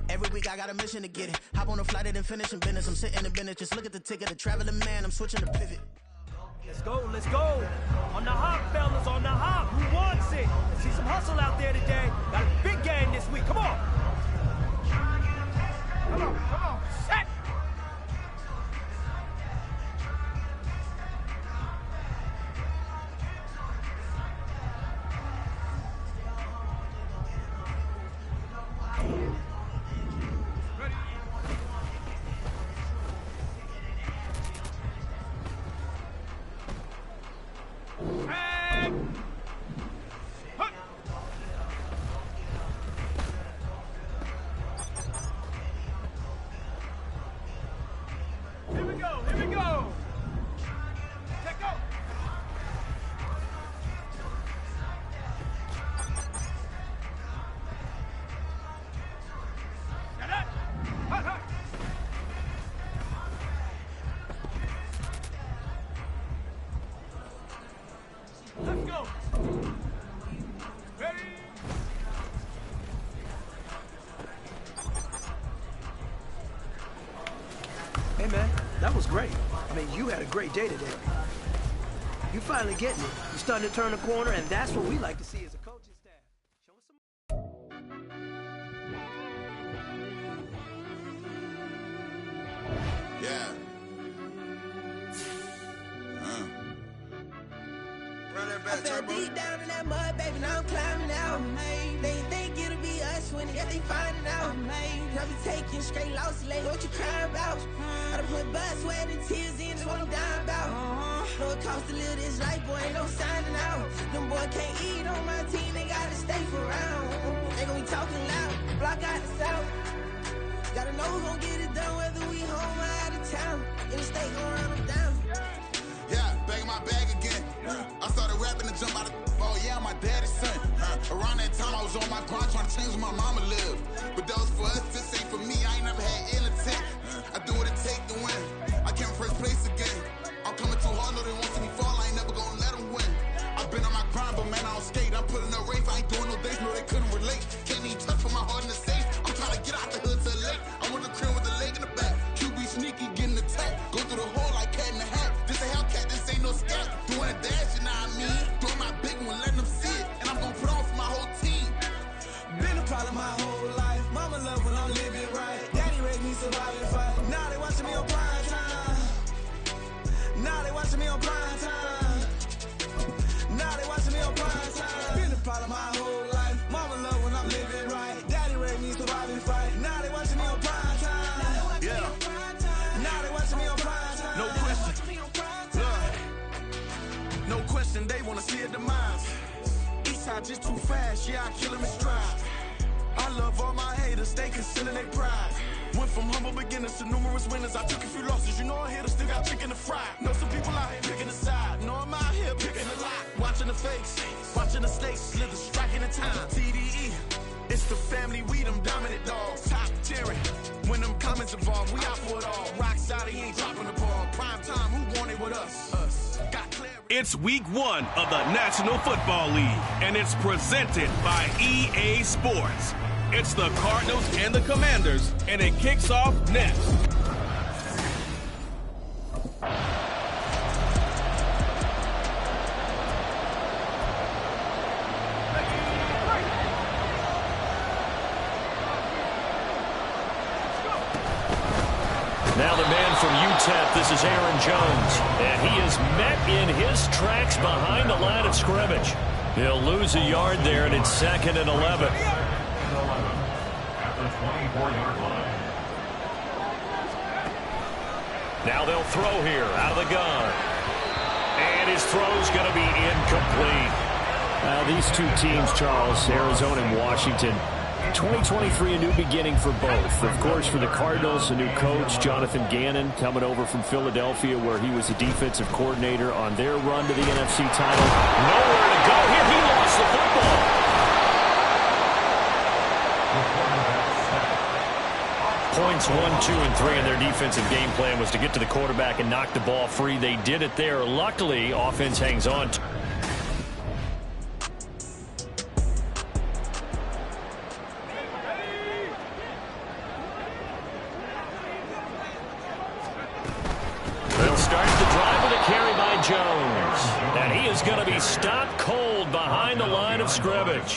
Every week I got a mission to get it. Hop on a flight and then finish in business. I'm sitting in business, just look at the ticket. A traveling man, I'm switching to pivot. Let's go, let's go. On the hop, fellas, on the hop. Who wants it? Let's see some hustle out there today. Got a big game this week. Come on. Come on. Set. Here we go. Take go. Let's go. Ready? Hey, man, that was great. I mean, you had a great day today. You finally getting it. You're starting to turn the corner, and that's what we like to see as a coaching staff. Show us some... Yeah. Run that back, I fell deep down in that mud, baby, now I'm climbing out. They think it'll be us when they finding out. I be taking straight losses, like what you crying about? I done put blood, sweat, and tears in, that's what I'm dying about. Know it costs to live this life, boy, ain't no signing out. Them boy can't eat on my team, they gotta stay for round. They gon' be talking loud, block out the south. Gotta know who gon' get it done, whether we home or out of town. In the state, gon' run them down. Yeah, back in my bag again. I started rapping to jump out of oh yeah, I'm my daddy's son. Around that time I was on my grind trying to change where my mama lived. But that was for us, this ain't for me. I ain't never had ill intent. I do what it take to win. I came first place again. I'm coming too hard, no they want to see me fall. I ain't never gonna let them win. I've been on my grind, but man I don't skate. I'm putting up race, I ain't doing no days, no they couldn't relate. Can't even touch for my heart in the safe. I'm trying to get out the hood to the lake. I want the crib with the leg in the back. QB sneaky, getting attacked. Go through the hole like cat in the hat. This a Hellcat, this ain't no scat. Doing a dash, you know what I mean? Doing my big one, letting them see it. And I'm gonna put on for my whole team. Been a problem my whole life. Mama love when I'm living right. Daddy raised me survive and fight. Now they watching me on prime time. Now they watching me on prime time. Now they watching me on prime time. Been a problem my whole life. Mama love when I'm living right. Daddy raised me survive and fight. Now they watching me on prime time. Yeah. Now they watching me on prime time. No question. No question, they wanna see a demise. Eastside just too fast, yeah, I kill them in stride. I love all my haters, they concealing their pride. Went from humble beginners to numerous winners. I took a few losses, you know I hit them, still got chicken to fry. Know some people out here picking a side, know I'm out here picking a lot. Watching the fakes, watching the stakes, slither, striking the time. TDE, it's the family, we them dominant dogs. Top tiering, when them comments involved, we out for it all. Rock side, he ain't dropping the ball. Prime time, who want it with us? Got clarity. It's week 1 of the National Football League, and it's presented by EA Sports. It's the Cardinals and the Commanders, and it kicks off next. Now the man from UTEP, this is Aaron Jones, and he is met in his tracks behind the line of scrimmage. He'll lose a yard there, and it's 2nd and 11. Now they'll throw here out of the gun. And his throw's going to be incomplete. These two teams, Charles, Arizona and Washington, 2023, a new beginning for both. Of course, for the Cardinals, a new coach, Jonathan Gannon, coming over from Philadelphia, where he was the defensive coordinator on their run to the NFC title. Nowhere to go here. He lost the football. Points 1, 2, and 3 in their defensive game plan was to get to the quarterback and knock the ball free. They did it there. Luckily, offense hangs on. stopped cold behind the line of scrimmage.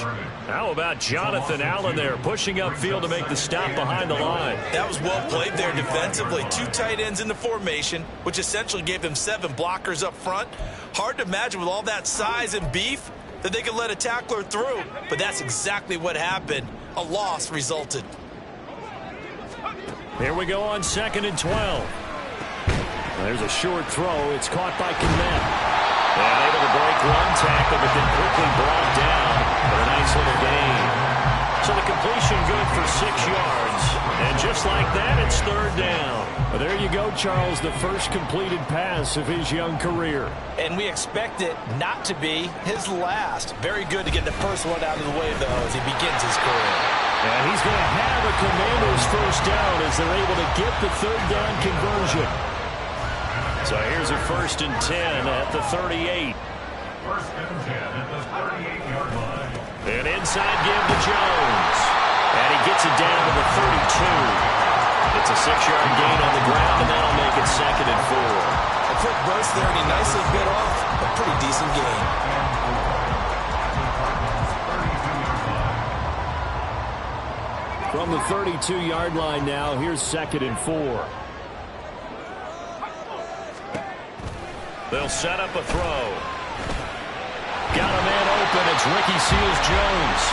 How about Jonathan Allen there pushing upfield to make the stop behind the line? That was well played there defensively. 2 tight ends in the formation, which essentially gave them 7 blockers up front. Hard to imagine with all that size and beef that they could let a tackler through, but that's exactly what happened. A loss resulted. Here we go on 2nd and 12. There's a short throw. It's caught by Kmet. And able to break one tackle, but then quickly brought down for a nice little gain. So the completion good for 6 yards. And just like that, it's 3rd down. Well, there you go, Charles, the first completed pass of his young career. And we expect it not to be his last. Very good to get the first one out of the way, though, as he begins his career. And he's going to have a Commanders first down as they're able to get the 3rd down conversion. So here's a 1st and 10 at the 38. 1st and 10 at the 38-yard line. An inside give to Jones. And he gets it down to the 32. It's a 6-yard gain on the ground, and that'll make it 2nd and 4. A quick burst there, and he nicely bit off a pretty decent gain. From the 32-yard line now, here's 2nd and 4. They'll set up a throw. Got a man open. It's Ricky Seals-Jones.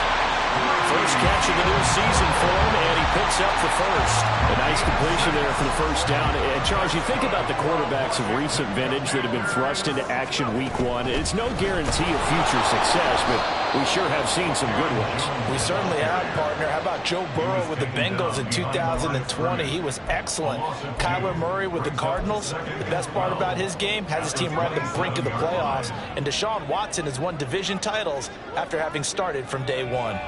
First catch of the new season for him, and he picks up the first. A nice completion there for the first down. And, Charles, you think about the quarterbacks of recent vintage that have been thrust into action week 1. It's no guarantee of future success, but we sure have seen some good ones. We certainly have, partner. How about Joe Burrow with the Bengals in 2020? He was excellent. Kyler Murray with the Cardinals. The best part about his game, has his team right at the brink of the playoffs. And Deshaun Watson has won division titles after having started from day 1.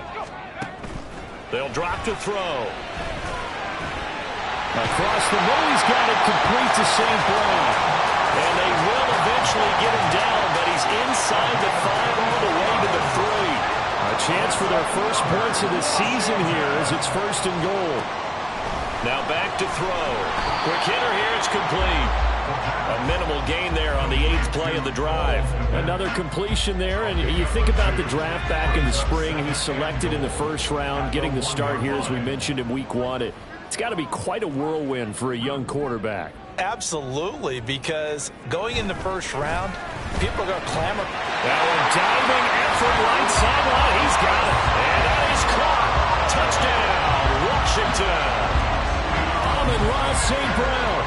They'll drop to throw. Across the middle, he's got it complete to St. Brown. And they will eventually get him down, but he's inside the 5 all the way to the 3. A chance for their first points of the season here as it's 1st and goal. Now back to throw. Quick hitter here, it's complete. A minimal gain there on the 8th play of the drive. Another completion there, and you think about the draft back in the spring. He's selected in the 1st round, getting the start here, as we mentioned, in week 1. It's got to be quite a whirlwind for a young quarterback. Absolutely, because going in the 1st round, people are going to clamor. Now a diving effort right sideline. He's got it. And that is caught. Touchdown, Washington. Amon-Ra St. Brown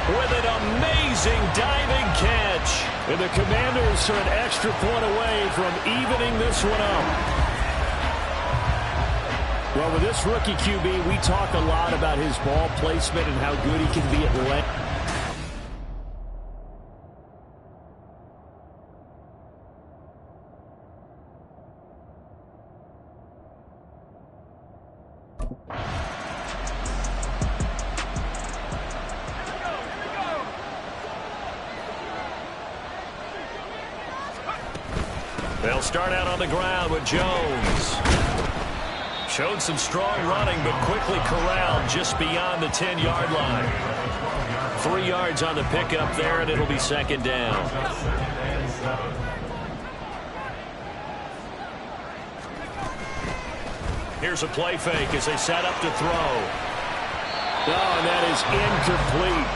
with an amazing diving catch. And the Commanders are an extra point away from evening this one up. Well, with this rookie QB, we talk a lot about his ball placement and how good he can be at length. They'll start out on the ground with Jones. Showed some strong running, but quickly corralled just beyond the 10-yard line. 3 yards on the pickup there, and it'll be 2nd down. Here's a play fake as they set up to throw. Oh, and that is incomplete.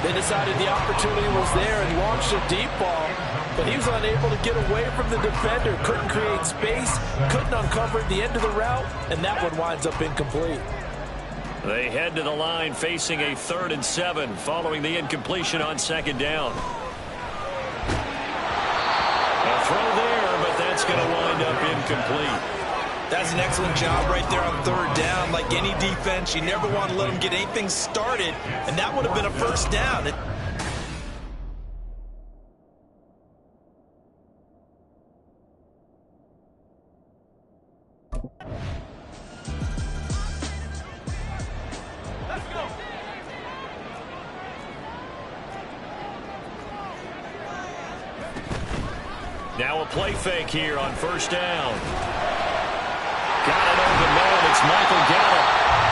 They decided the opportunity was there and launched a deep ball, but he was unable to get away from the defender. Couldn't create space, couldn't uncover at the end of the route, and that one winds up incomplete. They head to the line facing a 3rd and 7 following the incompletion on 2nd down. A throw there, but that's going to wind up incomplete. That's an excellent job right there on 3rd down. Like any defense, you never want to let them get anything started, and that would have been a 1st down. Now a play fake here on 1st down. Got it over man. It's Michael Gallup.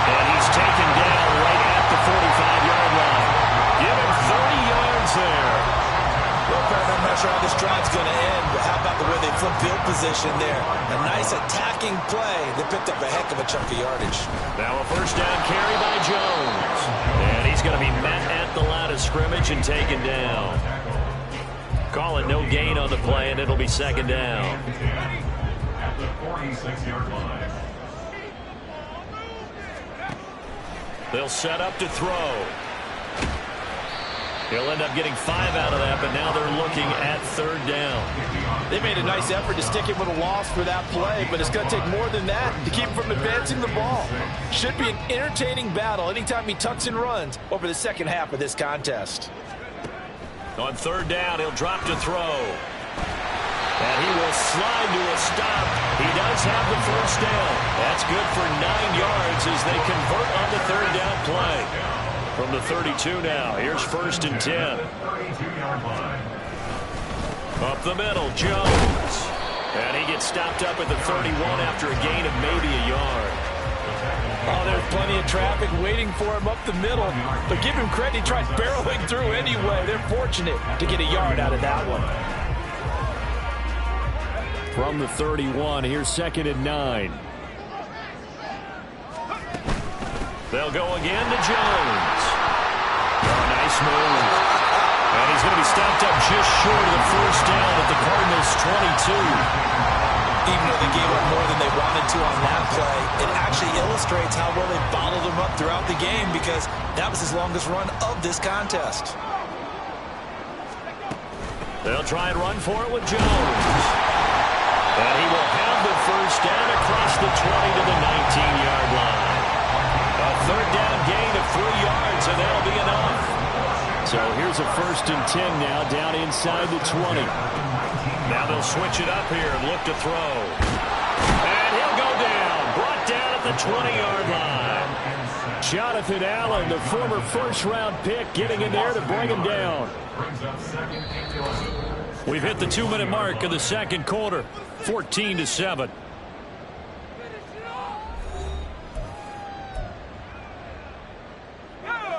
And he's taken down right at the 45-yard line. Give him 30 yards there. Well, Pat, I'm not sure how this drive's going to end, but how about the way field position there. A nice attacking play that picked up a heck of a chunk of yardage. Now a first down carry by Jones. And he's going to be met at the line of scrimmage and taken down. Call it no gain on the play, and it'll be second down. At the 46-yard line. They'll set up to throw. He'll end up getting 5 out of that, but now they're looking at third down. They made a nice effort to stick him with a loss for that play, but it's going to take more than that to keep him from advancing the ball. Should be an entertaining battle anytime he tucks and runs over the second half of this contest. On third down, he'll drop to throw. And he will slide to a stop. He does have the first down. That's good for 9 yards as they convert on the third down play. From the 32 now, here's first and 10. Up the middle, Jones. And he gets stopped up at the 31 after a gain of maybe a yard. Oh, there's plenty of traffic waiting for him up the middle. But give him credit, he tried barreling through anyway. They're fortunate to get a yard out of that one. From the 31, here's second and 9. They'll go again to Jones. Oh, nice move. And he's going to be stopped up just short of the first down at the Cardinals' 22. Even though they gave up more than they wanted to on that play, it actually illustrates how well they bottled him up throughout the game because that was his longest run of this contest. They'll try and run for it with Jones. And he will have the first down across the 20 to the 19-yard line. A third down gain of 3 yards, and that'll be enough. So here's a first and 10 now, down inside the 20. Now they'll switch it up here and look to throw. And he'll go down, brought down at the 20-yard line. Jonathan Allen, the former first-round pick, getting in there to bring him down. We've hit the 2-minute mark of the second quarter, 14-7.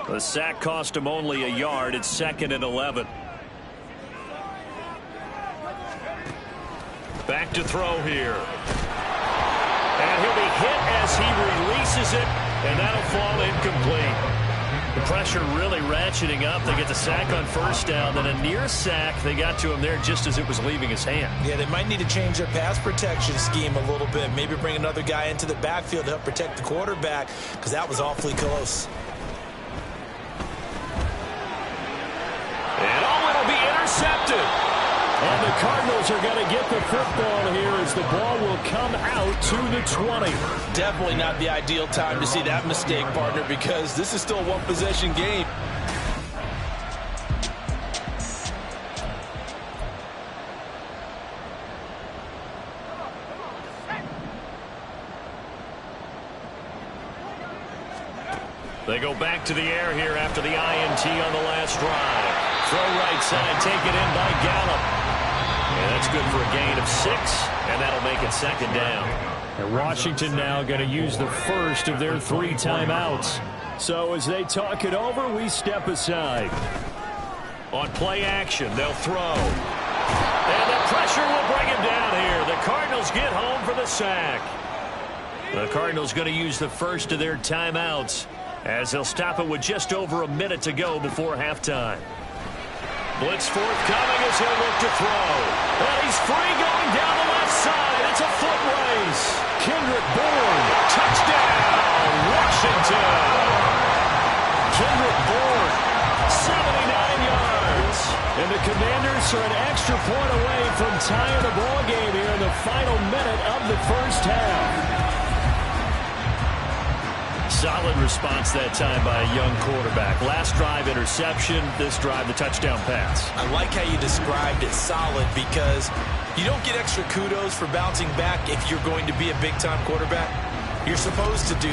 The sack cost him only a yard. It's second and 11. Back to throw here. And he'll be hit as he releases it, and that'll fall incomplete. The pressure really ratcheting up. They get the sack on first down, then a near sack. They got to him there just as it was leaving his hand. Yeah, they might need to change their pass protection scheme a little bit. Maybe bring another guy into the backfield to help protect the quarterback because that was awfully close. And it'll be intercepted. And the Cardinals are going to get the football here as the ball will come out to the 20. Definitely not the ideal time to see that mistake, partner, because this is still a one-possession game. They go back to the air here after the INT on the last drive. Throw right side, take it in by Gallup. And that's good for a gain of 6, and that'll make it second down. And Washington now going to use the first of their 3 timeouts. So as they talk it over, we step aside. On play action, they'll throw. And the pressure will bring him down here. The Cardinals get home for the sack. The Cardinals going to use the first of their timeouts as they'll stop it with just over a minute to go before halftime. Blitz forthcoming as he'll look to throw. And he's free going down the left side. It's a foot race. Kendrick Bourne. Touchdown, Washington. Kendrick Bourne. 79 yards. And the Commanders are an extra point away from tying the ball game here in the final minute of the first half. Solid response that time by a young quarterback. Last drive, interception. This drive, the touchdown pass. I like how you described it, solid, because you don't get extra kudos for bouncing back if you're going to be a big-time quarterback. You're supposed to do.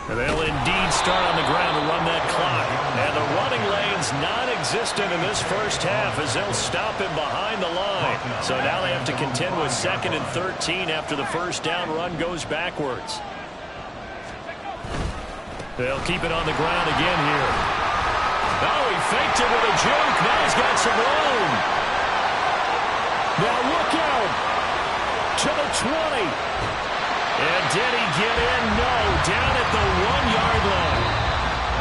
And they'll indeed start on the ground to run that clock. And the running lane's non-existent in this first half as they'll stop him behind the line. So now they have to contend with 2nd and 13 after the first down run goes backwards. They'll keep it on the ground again here. Oh, he faked it with a juke. Now he's got some room. Now look out to the 20. And did he get in? No, down at the 1-yard line.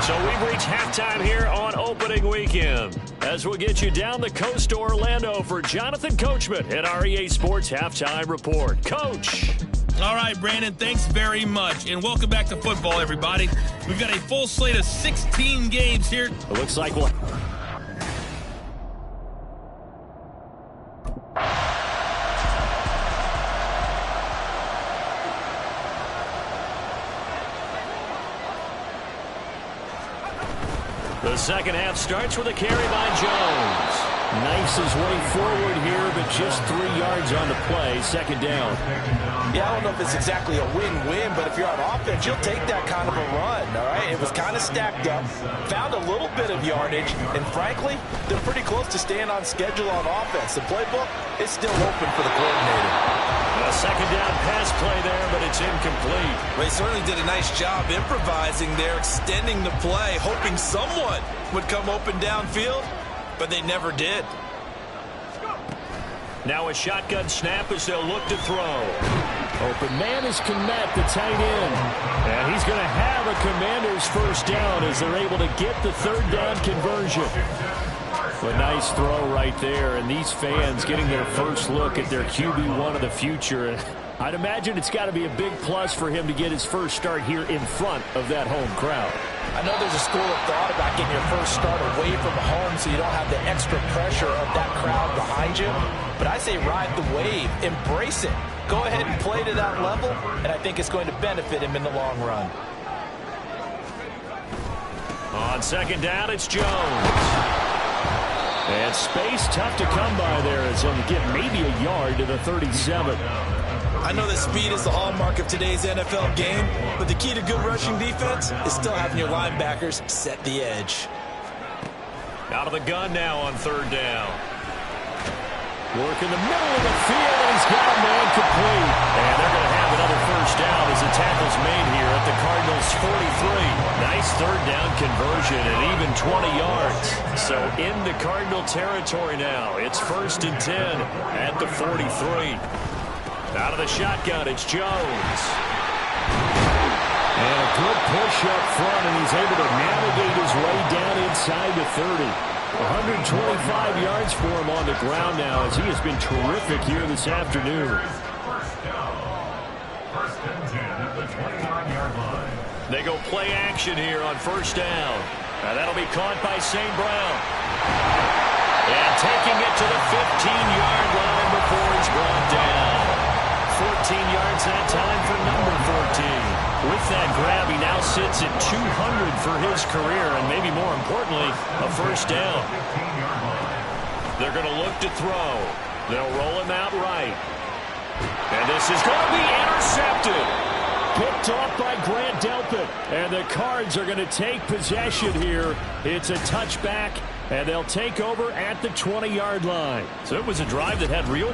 So we've reached halftime here on opening weekend. As we'll get you down the coast to Orlando for Jonathan Coachman at our EA Sports Halftime Report. Coach. All right, Brandon, thanks very much. And welcome back to football, everybody. We've got a full slate of 16 games here. It looks like we'll... The second half starts with a carry by Jones. Nice his way forward here, but just 3 yards on the play. Second down. Yeah, I don't know if it's exactly a win-win, but if you're on offense, you'll take that kind of a run, all right? It was kind of stacked up, found a little bit of yardage, and frankly, they're pretty close to staying on schedule on offense. The playbook is still open for the coordinator. A second down pass play there, but it's incomplete. They certainly did a nice job improvising there, extending the play, hoping someone would come open downfield, but they never did. Now a shotgun snap as they'll look to throw. Open man is Kmet, the tight end. And he's going to have a Commander's first down as they're able to get the third down conversion. A nice throw right there, and these fans getting their first look at their QB1 of the future. I'd imagine it's got to be a big plus for him to get his first start here in front of that home crowd. I know there's a school of thought about getting your first start away from home so you don't have the extra pressure of that crowd behind you. But I say ride the wave, embrace it. Go ahead and play to that level, and I think it's going to benefit him in the long run. On second down, it's Jones. And space tough to come by there as he'll get maybe a yard to the 37. I know that speed is the hallmark of today's NFL game, but the key to good rushing defense is still having your linebackers set the edge. Out of the gun now on third down. Work in the middle of the field, and he's got a man complete. And they're going to have another first down as the tackle's made here at the Cardinals' 43. Nice third down conversion and even 20 yards. So into Cardinal territory now. It's 1st and 10 at the 43. Out of the shotgun, it's Jones. And a good push up front, and he's able to navigate his way down inside the 30. 125 yards for him on the ground now as he has been terrific here this afternoon. First and 10 at the 29-yard line. They go play action here on first down. Now that'll be caught by St. Brown. And taking it to the 15-yard line before he's brought down. 14 yards that time for number 14. With that grab, he now sits at 200 for his career, and maybe more importantly, a first down. They're going to look to throw. They'll roll him out right. And this is going to be intercepted. Picked off by Grant Delpit. And the Cards are going to take possession here. It's a touchback, and they'll take over at the 20-yard line. So it was a drive that had real...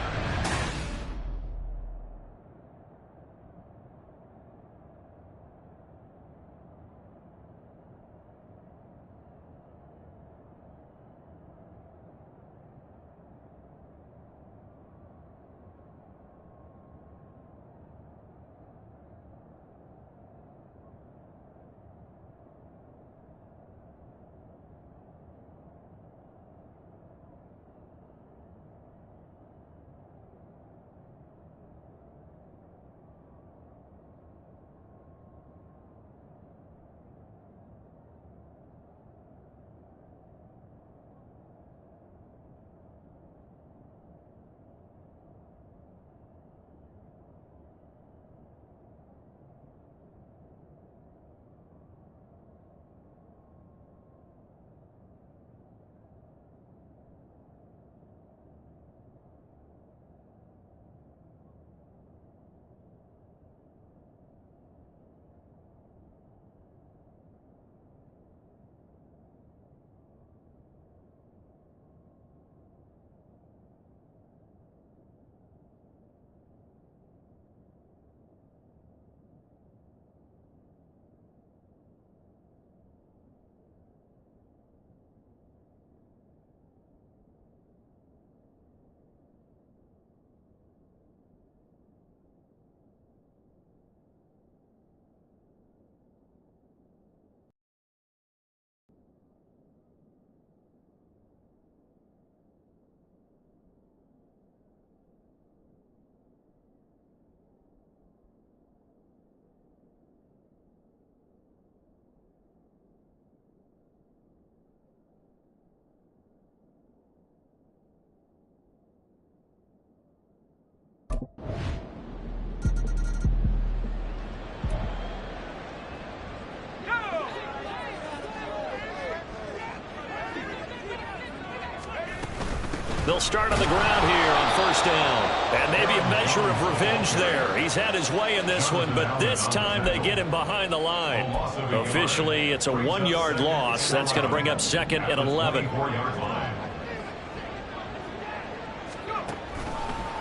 They'll start on the ground here on first down. And maybe a measure of revenge there. He's had his way in this one, but this time they get him behind the line. Officially, it's a 1-yard loss. That's going to bring up 2nd and 11.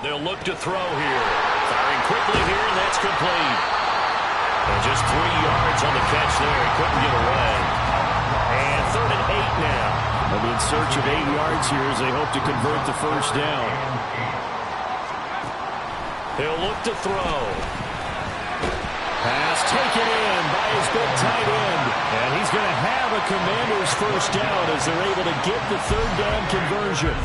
They'll look to throw here. Firing quickly here, and that's complete. And just 3 yards on the catch there. He couldn't get away. And 3rd and 8 now. They'll be in search of 8 yards here as they hope to convert the first down. He'll look to throw. Pass taken in by his big tight end. And he's going to have a Commanders first down as they're able to get the 3rd down conversion.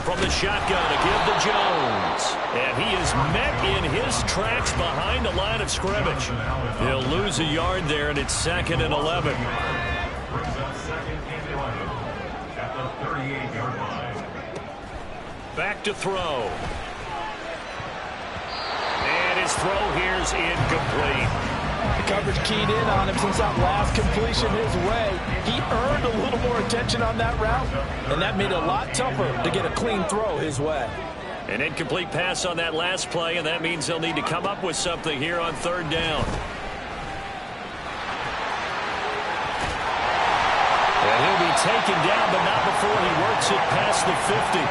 From the shotgun, a give to Jones. And he is met in his tracks behind the line of scrimmage. He'll lose a yard there, and it's 2nd and 11. Back to throw. And his throw here's incomplete. The coverage keyed in on him since that last completion his way. He earned a little more attention on that route, and that made it a lot tougher to get a clean throw his way. An incomplete pass on that last play, and that means they'll need to come up with something here on 3rd down. And he'll be taken down, but not before he works it past the 50.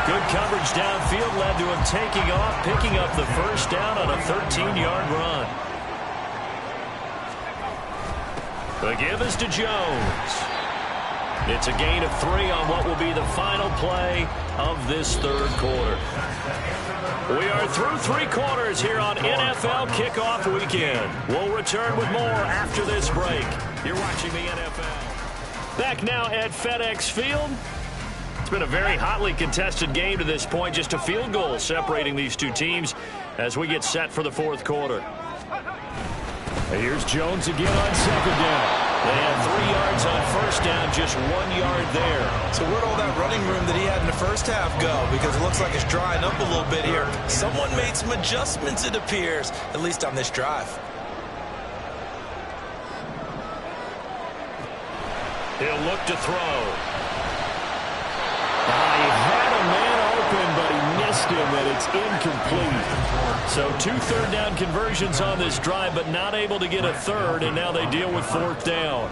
Good coverage downfield led to him taking off, picking up the first down on a 13-yard run. The give is to Jones. It's a gain of 3 on what will be the final play of this 3rd quarter. We are through 3 quarters here on NFL Kickoff Weekend. We'll return with more after this break. You're watching the NFL. Back now at FedEx Field. It's been a very hotly contested game to this point. Just a field goal separating these two teams as we get set for the 4th quarter. Here's Jones again on 2nd down. They had 3 yards on first down, just 1 yard there. So where'd all that running room that he had in the first half go? Because it looks like it's drying up a little bit here. Someone made some adjustments, it appears, at least on this drive. He'll look to throw. He had a man open, but he missed him, and it's incomplete. So 2 3rd down conversions on this drive, but not able to get a 3rd, and now they deal with 4th down.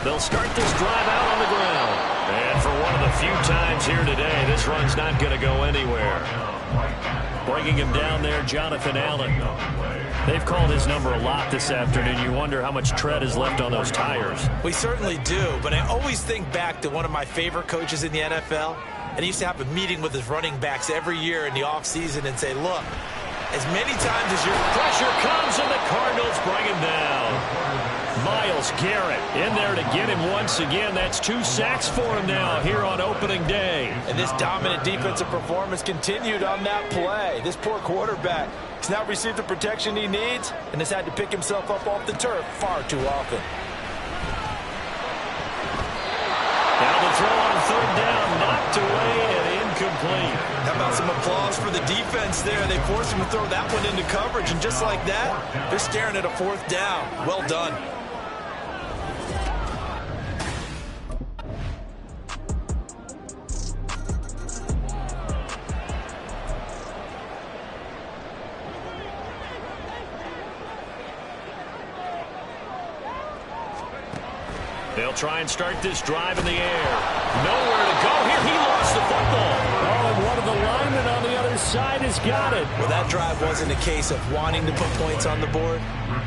They'll start this drive out on the ground. And for one of the few times here today, this run's not going to go anywhere. Bringing him down there, Jonathan Allen. They've called his number a lot this afternoon. You wonder how much tread is left on those tires. We certainly do, but I always think back to one of my favorite coaches in the NFL, and he used to have a meeting with his running backs every year in the offseason and say, look, as many times as your pressure comes and the Cardinals bring him down. Myles Garrett in there to get him once again. That's 2 sacks for him now here on opening day. And this dominant defensive performance continued on that play. This poor quarterback has now received the protection he needs and has had to pick himself up off the turf far too often. Now the throw on 3rd down, knocked away and incomplete. How about some applause for the defense there? They forced him to throw that one into coverage, and just like that, they're staring at a 4th down. Well done. They'll try and start this drive in the air. Nowhere to go here. He lost the football. Oh, and one of the linemen on the other side has got it. Well, that drive wasn't a case of wanting to put points on the board.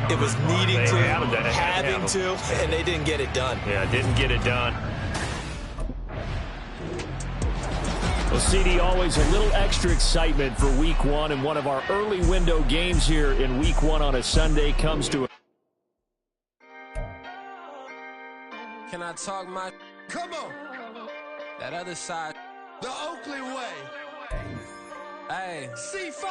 It was needing to, having to, and they didn't get it done. Yeah, didn't get it done. Well, CD, always a little extra excitement for Week 1, and one of our early window games here in Week 1 on a Sunday comes to a... Can I talk my... Come on. That other side. The Oakley way. Hey. C5.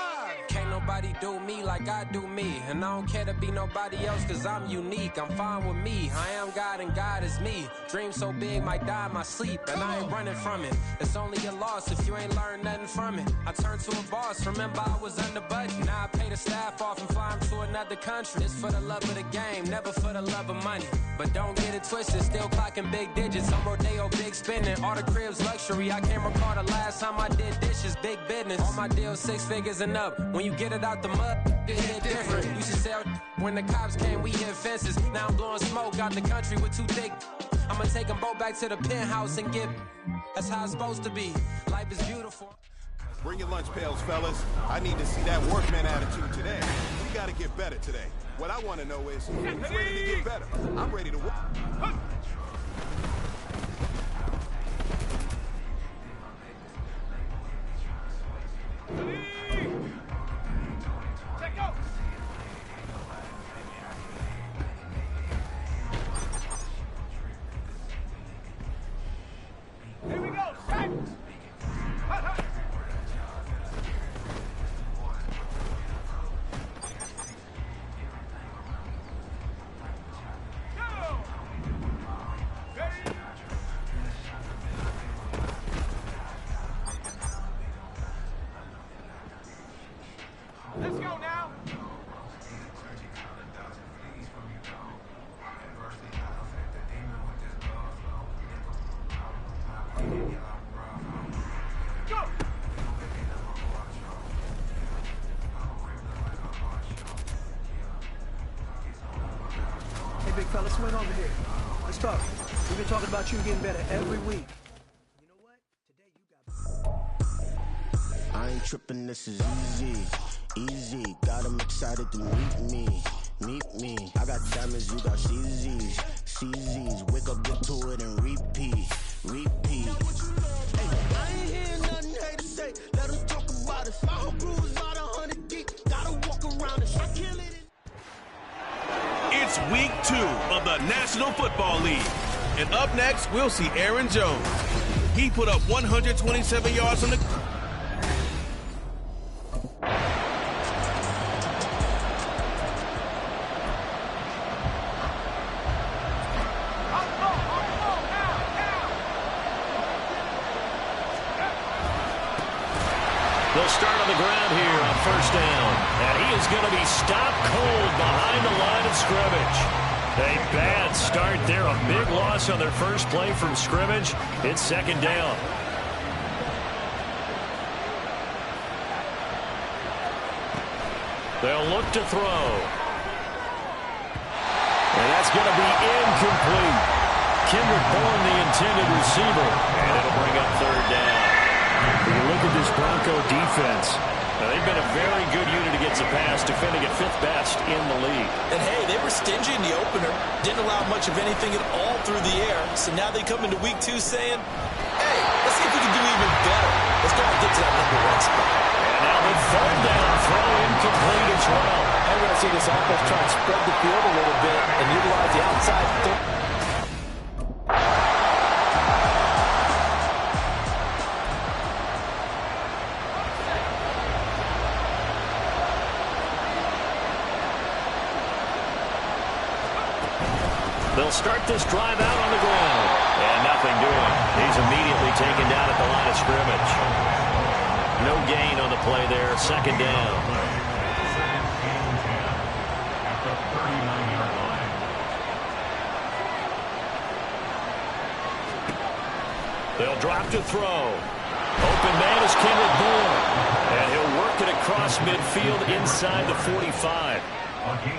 Can't nobody... nobody do me like I do me. And I don't care to be nobody else cause I'm unique. I'm fine with me. I am God and God is me. Dream so big might die in my sleep. And I ain't running from it. It's only a loss if you ain't learned nothing from it. I turned to a boss. Remember I was under budget. Now I pay the staff off and fly them to another country. It's for the love of the game, never for the love of money. But don't get it twisted. Still clocking big digits. I'm Rodeo, big spending. All the cribs luxury. I can't recall the last time I did dishes. Big business. All my deals 6 figures and up. When you get it out the mud, it hit different. Used to sell when the cops came, we hit fences. Now I'm blowing smoke out the country with 2 thick. I'ma take them both back to the penthouse and get. That's how it's supposed to be. Life is beautiful. Bring your lunch pails, fellas. I need to see that workman attitude today. We gotta get better today. What I want to know is, who's ready to get better? I'm ready to work. Here we go, set! Let's go now. Go. Hey, big fella, swing over here. Let's talk. We've been talking about you getting better every week. You know what? Today you got... I ain't tripping, this is easy. Easy, got 'em excited to meet me. Meet me. I got diamonds, you got CZs. CZs, wake up, get to it, and repeat. Repeat. Hey, I ain't hearing nothing hate to say. Let them talk about it. My whole crew is about 100 deep. Gotta walk around it. I kill it. It's week 2 of the National Football League. And up next, we'll see Aaron Jones. He put up 127 yards on the... They'll start on the ground here on first down. And he is going to be stopped cold behind the line of scrimmage. A bad start there. A big loss on their first play from scrimmage. It's second down. They'll look to throw. And that's going to be incomplete. Kendrick Bourne, the intended receiver. And it'll bring up third down. When you look at this Bronco defense, they've been a very good unit against the pass, defending at 5th best in the league. And hey, they were stingy in the opener, didn't allow much of anything at all through the air. So now they come into week 2 saying, hey, let's see if we can do even better. Let's go and get to that #1 spot. And now the third down throw incomplete as well. I'm going to see this offense try and spread the field a little bit and utilize the outside. They'll start this drive out on the ground. And nothing doing. He's immediately taken down at the line of scrimmage. No gain on the play there. Second down. They'll drop to throw. Open man is Kendrick Bourne. And he'll work it across midfield inside the 45.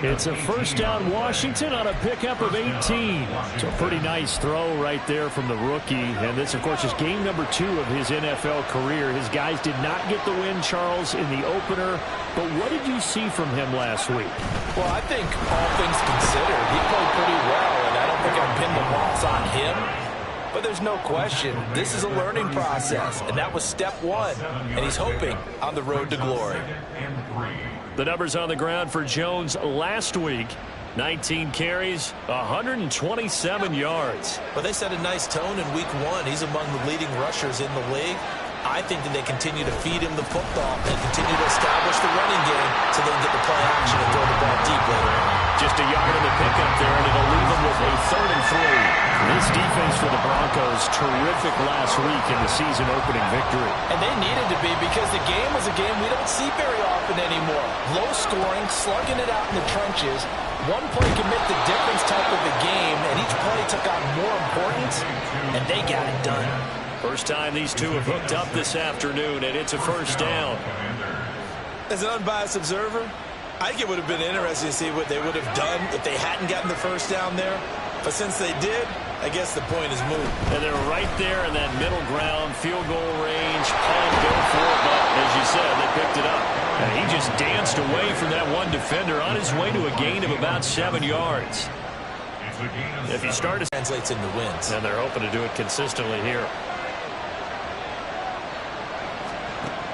It's a first down Washington on a pickup of 18. It's a pretty nice throw right there from the rookie. And this, of course, is game number 2 of his NFL career. His guys did not get the win, Charles, in the opener. But what did you see from him last week? Well, I think all things considered, he played pretty well, and I don't think I'd pin the loss on him. But there's no question, this is a learning process, and that was step 1. And he's hoping on the road to glory. The numbers on the ground for Jones last week. 19 carries, 127 yards. Well, they set a nice tone in week 1. He's among the leading rushers in the league. I think that they continue to feed him the football and continue to establish the running game so they can get the play action and throw the ball deep later on. Just a yard in the pickup there, and it'll leave them with a 3rd and 3. This defense for the Broncos, terrific last week in the season-opening victory. And they needed to be because the game was a game we don't see very often anymore. Low scoring, slugging it out in the trenches. One play can make the difference type of a game, and each play took on more importance, and they got it done. First time these two have hooked up this afternoon, and it's a 1st down. As an unbiased observer, I think it would have been interesting to see what they would have done if they hadn't gotten the 1st down there. But since they did, I guess the point is moot. And they're right there in that middle ground, field goal range, plan go for it, but as you said, they picked it up. And he just danced away from that one defender on his way to a gain of about 7 yards. If you start to translates into wins. And they're hoping to do it consistently here.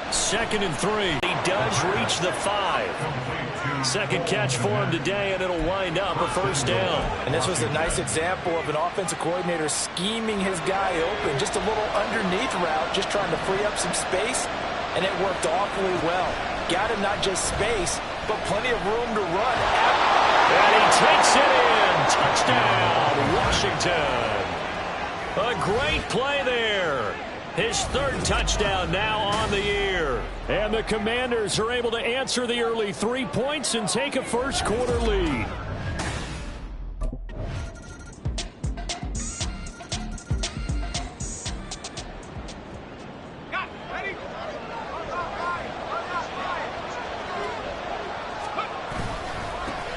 2nd and 3. He does reach the 5. 2nd catch for him today, and it'll wind up a 1st down. And this was a nice example of an offensive coordinator scheming his guy open. Just a little underneath route, just trying to free up some space, and it worked awfully well. Got him not just space, but plenty of room to run. And he takes it in. Touchdown, Washington. A great play there. His 3rd touchdown now on the year. And the Commanders are able to answer the early 3 points and take a 1st quarter lead.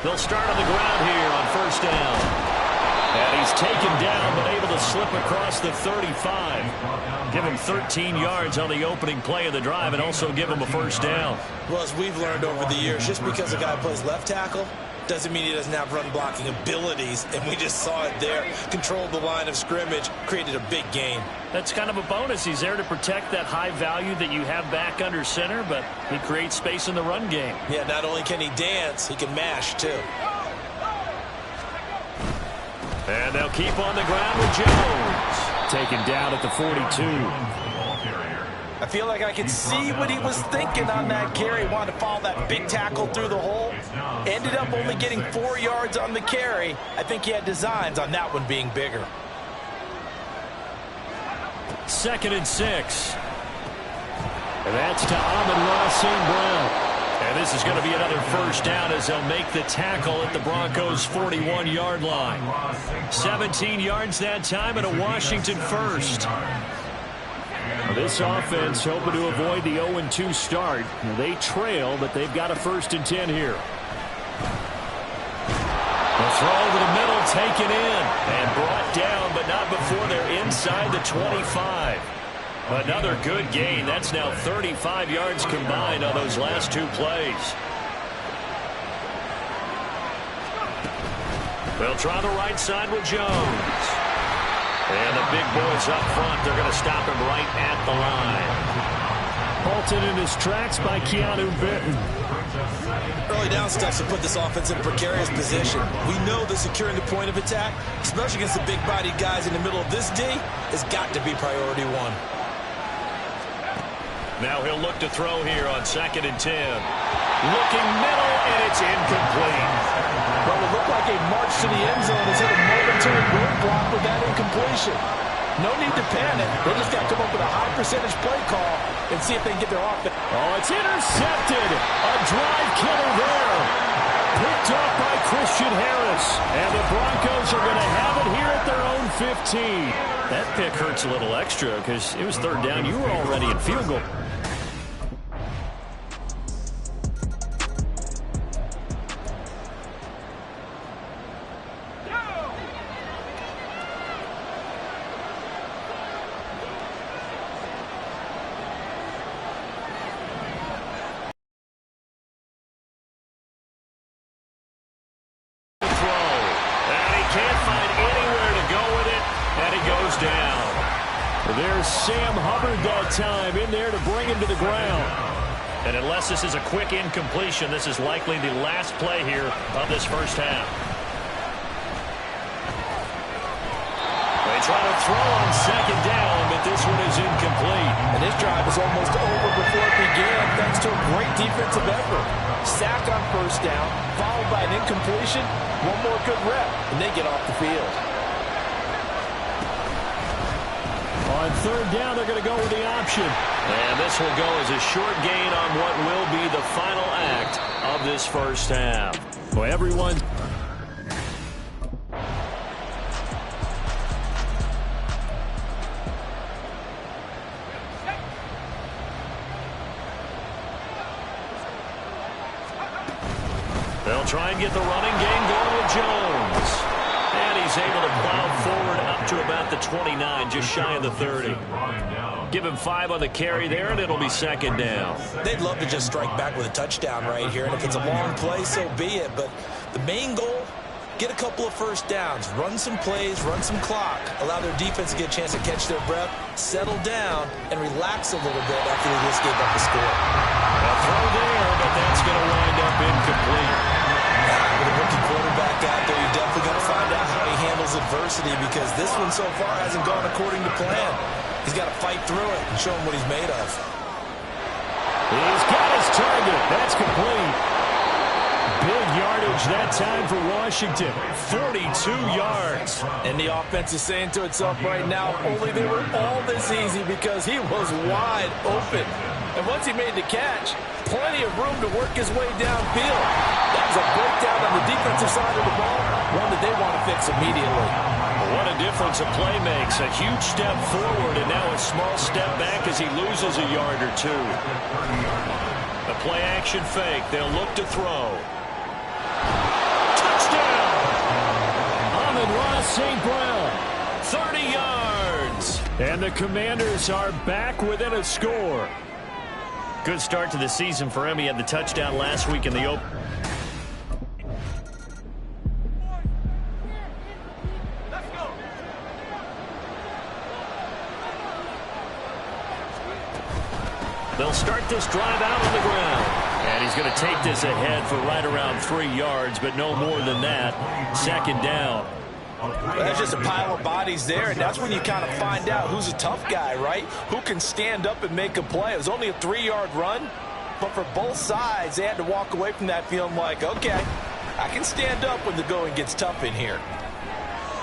They'll start on the ground here on 1st down. And he's taken down, but able to slip across the 35. Give him 13 yards on the opening play of the drive and also give him a 1st down. Well, as we've learned over the years, just because a guy plays left tackle doesn't mean he doesn't have run blocking abilities, and we just saw it there. Controlled the line of scrimmage, created a big gain. That's kind of a bonus. He's there to protect that high value that you have back under center, but he creates space in the run game. Yeah, not only can he dance, he can mash, too. And they'll keep on the ground with Jones. Taken down at the 42. I feel like I could see what he was thinking on that carry. Wanted to follow that big tackle through the hole. Ended up only getting 4 yards on the carry. I think he had designs on that one being bigger. 2nd and 6. And that's to Amon-Ra St. Brown. And this is going to be another 1st down as they'll make the tackle at the Broncos' 41-yard line. 17 yards that time and a Washington 1st. This offense hoping to avoid the 0-2 start. They trail, but they've got a 1st and 10 here. The throw over the middle, taken in and brought down, but not before they're inside the 25. Another good gain. That's now 35 yards combined on those last 2 plays. They'll try the right side with Jones. And the big boys up front, they're going to stop him right at the line. Halted in his tracks by Keanu Benton. Early down stuff to put this offense in a precarious position. We know that securing the point of attack, especially against the big-bodied guys in the middle of this D, has got to be priority 1. Now he'll look to throw here on 2nd and 10. Looking middle, and it's incomplete. Well, it looked like a march to the end zone has hit a momentary roadblock with that incompletion. No need to panic. They just got to come up with a high percentage play call and see if they can get their offense. Oh, it's intercepted. A drive killer there. Picked up by Christian Harris. And the Broncos are going to have it here at their own 15. That pick hurts a little extra because it was 3rd down. You were already in field goal. There's Sam Hubbard that time in there to bring him to the ground. And unless this is a quick incompletion, this is likely the last play here of this 1st half. They They try to throw on second down, but this one is incomplete. And this drive is almost over before it began thanks to a great defensive effort. Sack on first down, followed by an incompletion. One more good rep, and they get off the field. On third down, they're going to go with the option. And this will go as a short gain on what will be the final act of this first half. Well, everyone... They'll try and get the running game going with Jones. And he's able to plow forward up to about the 29, just shy of the 30. Give him 5 on the carry there, and it'll be second down. They'd love to just strike back with a touchdown right here, and if it's a long play, so be it. But the main goal, get a couple of first downs, run some plays, run some clock, allow their defense to get a chance to catch their breath, settle down, and relax a little bit after they just gave up the score. A throw there, but that's going to wind up incomplete. With a rookie quarterback out there, you're definitely going to find out how he handles adversity, because this one so far hasn't gone according to plan. He's got to fight through it and show him what he's made of. He's got his target. That's complete. Big yardage that time for Washington. 42 yards. And the offense is saying to itself right now, only they were all this easy because he was wide open. And once he made the catch, plenty of room to work his way downfield. That was a breakdown on the defensive side of the ball, one that they want to fix immediately. What a difference a play makes. A huge step forward and now a small step back as he loses a yard or two. A play-action fake. They'll look to throw. Touchdown! Amon-Ra St. Brown. 30 yards. And the Commanders are back within a score. Good start to the season for him. He had the touchdown last week in the open. They'll start this drive out on the ground. And he's going to take this ahead for right around 3 yards, but no more than that. Second down. Well, that's just a pile of bodies there, and that's when you kind of find out who's a tough guy, right? Who can stand up and make a play. It was only a 3-yard run, but for both sides, they had to walk away from that feeling like, okay, I can stand up when the going gets tough in here.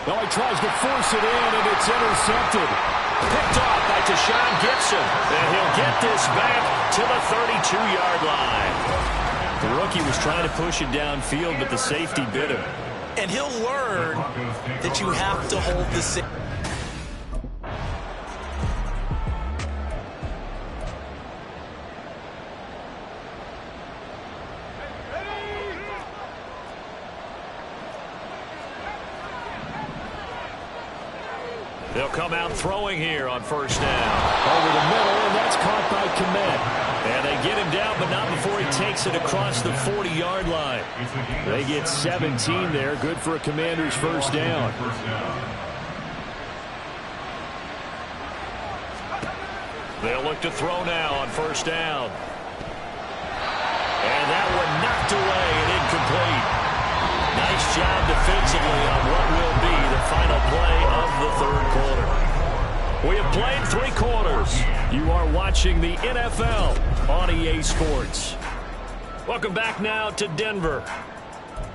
Well, he tries to force it in, and it's intercepted. Picked off by Deshaun Gibson, and he'll get this back to the 32-yard line. The rookie was trying to push it downfield, but the safety bit him. And he'll learn that you have to hold the same. They'll come out throwing here on first down. Over the middle, and that's caught by Komet. And they get him down, but not before he takes it across the 40-yard line. They get 17 there. Good for a Commander's first down. They'll look to throw now on first down. And that one knocked away and incomplete. Nice job defensively on what will be the final play of the third quarter. We have played 3 quarters. You are watching the NFL on EA Sports. Welcome back now to Denver.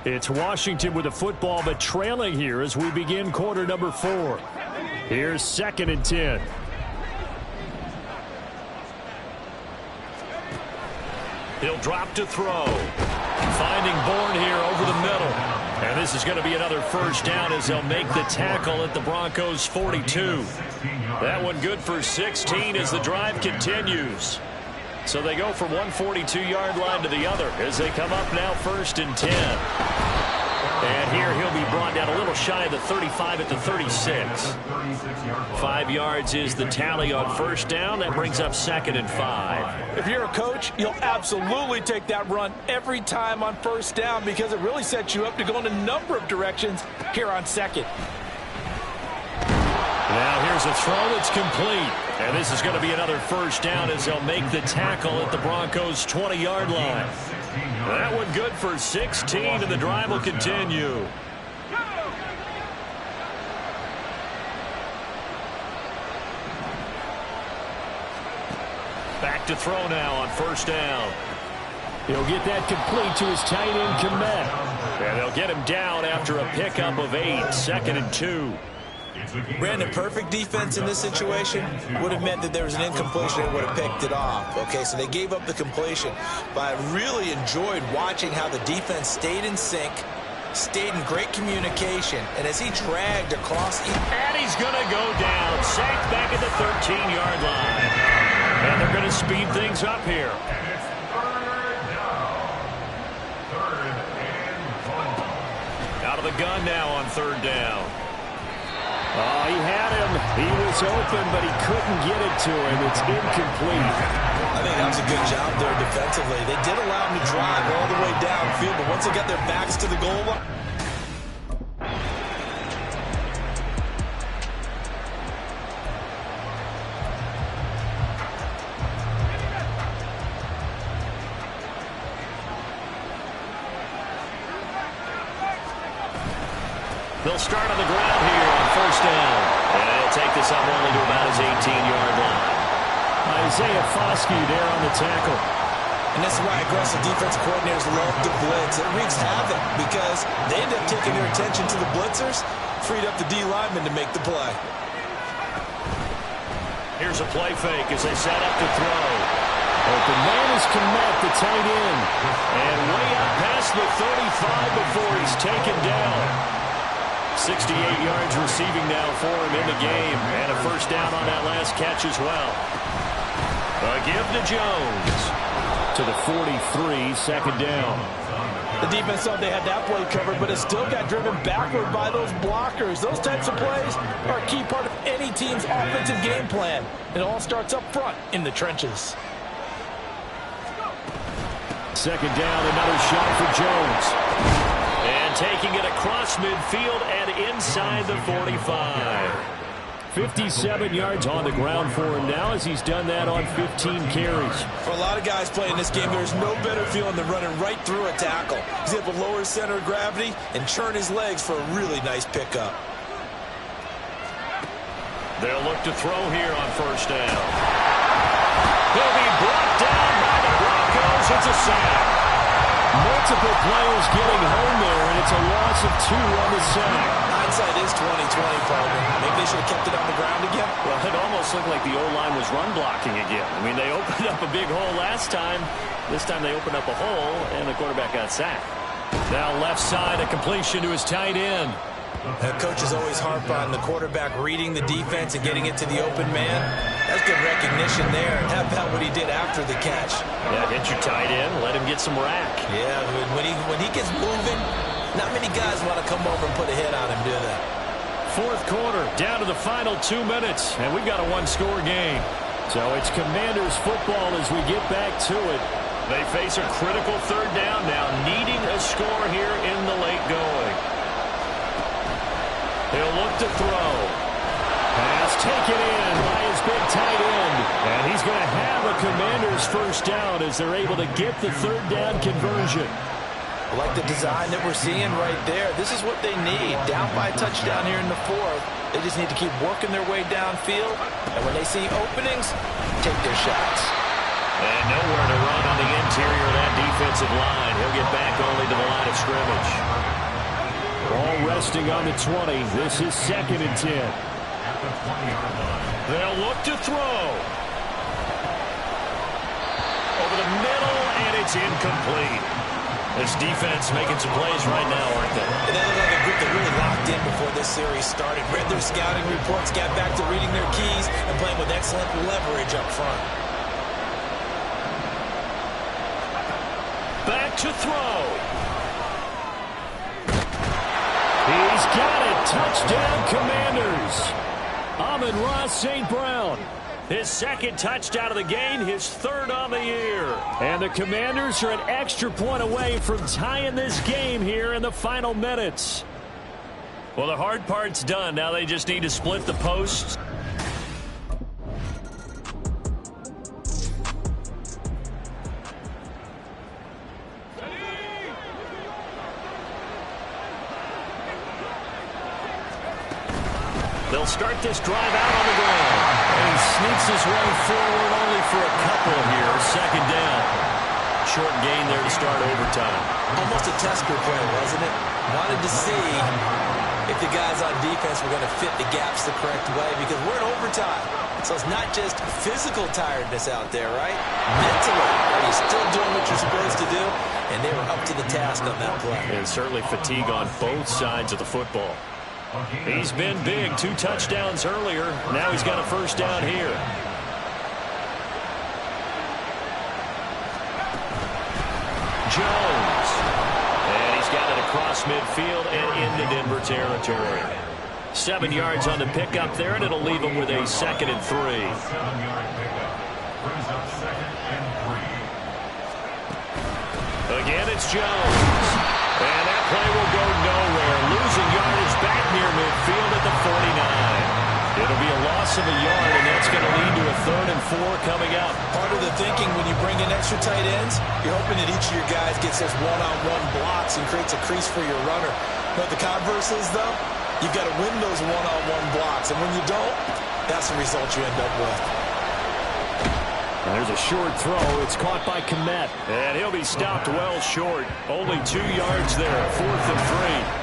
It's Washington with the football, but trailing here as we begin quarter number 4. Here's 2nd and 10. He'll drop to throw. Finding Bourne here over the middle. And this is going to be another first down as they'll make the tackle at the Broncos' 42. That one good for 16 as the drive continues. So they go from one 42-yard line to the other as they come up now 1st and 10. And here he'll be brought down a little shy of the 35 at the 36. 5 yards is the tally on first down. That brings up 2nd and 5. If you're a coach, you'll absolutely take that run every time on first down because it really sets you up to go in a number of directions here on 2nd. Now here's a throw that's complete. And this is going to be another first down as they'll make the tackle at the Broncos' 20-yard line. That one good for 16, and the drive will continue. Back to throw now on first down. He'll get that complete to his tight end, Komet. And they'll get him down after a pickup of 8, 2nd and 2. Brandon, perfect defense in this situation would have meant that there was an incompletion and would have picked it off. Okay, so they gave up the completion. But I really enjoyed watching how the defense stayed in sync, stayed in great communication, and as he dragged across... And he's going to go down, sacked back at the 13-yard line. And they're going to speed things up here. Out of the gun now on 3rd down. Oh, he had him. He was open, but he couldn't get it to him. It's incomplete. I think that was a good job there defensively. They did allow him to drive all the way downfield, but once they got their backs to the goal line... They'll start on the ground here on first down. And he'll take this up only to about his 18-yard line. Isaiah Foskey there on the tackle. And this is why aggressive defensive coordinators love to blitz. It wreaks havoc because they end up taking their attention to the blitzers, freed up the D lineman to make the play. Here's a play fake as they set up to throw. Open man is Komet, the tight end. And way up past the 35 before he's taken down. 68 yards receiving now for him in the game. And a first down on that last catch as well. A give to Jones. To the 43, 2nd down. The defense thought they had that play covered, but it still got driven backward by those blockers. Those types of plays are a key part of any team's offensive game plan. It all starts up front in the trenches. 2nd down, another shot for Jones. And taking it across midfield and inside the 45. 57 yards on the ground for him now as he's done that on 15 carries. For a lot of guys playing this game, there's no better feeling than running right through a tackle. He's able to lower his center of gravity and churn his legs for a really nice pickup. They'll look to throw here on first down. He'll be brought down by the Broncos. It's a sack. Multiple players getting home there, and it's a loss of 2 on the sack. Hindsight is 20/20, partner. Maybe they should have kept it on the ground again. Well, it almost looked like the O-line was run blocking again. I mean, they opened up a big hole last time. This time they opened up a hole, and the quarterback got sacked. Now left side, a completion to his tight end. Coaches always harp on the quarterback reading the defense and getting it to the open man. That's good recognition there. How about what he did after the catch? Yeah, hit your tight end, let him get some rack. Yeah, when he gets moving, not many guys want to come over and put a hit on him, do they? 4th quarter, down to the final 2 minutes, and we've got a 1-score game. So it's Commanders football as we get back to it. They face a critical 3rd down now, needing a score here in the late going. He'll look to throw. Pass taken in by his big tight end. And he's going to have a Commanders first down as they're able to get the 3rd down conversion. I like the design that we're seeing right there. This is what they need. Down by a touchdown here in the 4th. They just need to keep working their way downfield. And when they see openings, take their shots. And nowhere to run on the interior of that defensive line. He'll get back only to the line of scrimmage. Ball resting on the 20. This is 2nd and 10. They'll look to throw. Over the middle, and it's incomplete. This defense making some plays right now, aren't they? And they look like a group that really locked in before this series started. Read their scouting reports, got back to reading their keys, and playing with excellent leverage up front. Back to throw. He's got it. Touchdown, Commanders. Amon-Ra St. Brown. His 2nd touchdown of the game, his 3rd on the year. And the Commanders are an extra point away from tying this game here in the final minutes. Well, the hard part's done. Now they just need to split the posts. They'll start this drive out on the ground. And he sneaks his way forward only for a couple here. Second down. Short gain there to start overtime. Almost a tester play, wasn't it? Wanted to see if the guys on defense were going to fit the gaps the correct way, because we're in overtime. So it's not just physical tiredness out there, right? Mentally, are you still doing what you're supposed to do? And they were up to the task on that play. And certainly fatigue on both sides of the football. He's been big. 2 touchdowns earlier. Now he's got a first down here. Jones. And he's got it across midfield and into Denver territory. 7 yards on the pickup there, and it'll leave him with a 2nd and 3. 7-yard pickup. Brings up 2nd and 3. Again, it's Jones. And that play will go nowhere. Losing yardage back near midfield at the 49. It'll be a loss of a yard, and that's going to lead to a 3rd and 4 coming up. Part of the thinking when you bring in extra tight ends, you're hoping that each of your guys gets those one-on-one blocks and creates a crease for your runner. But the converse is, though, you've got to win those one-on-one blocks. And when you don't, that's the result you end up with. And there's a short throw. It's caught by Kmet. And he'll be stopped well short. Only 2 yards there. 4th and 3.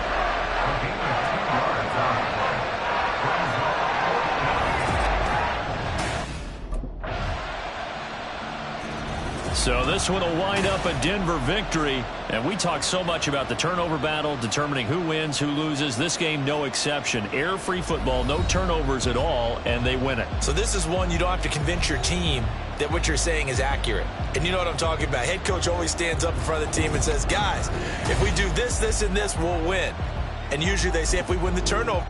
So this one will wind up a Denver victory. And we talk so much about the turnover battle, determining who wins, who loses. This game, no exception. Air-free football, no turnovers at all, and they win it. So this is one you don't have to convince your team that what you're saying is accurate. And you know what I'm talking about. Head coach always stands up in front of the team and says, guys, if we do this, this, and this, we'll win. And usually they say if we win the turnover.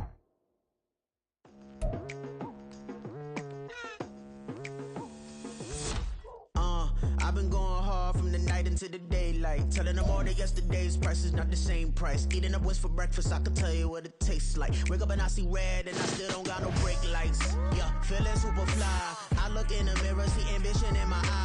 I've been going hard from the night into the daylight, telling them all that yesterday's price is not the same price. Eating up what's for breakfast, I can tell you what it tastes like. Wake up and I see red and I still don't got no brake lights. Yeah, feeling super fly. I look in the mirror, see ambition in my eyes.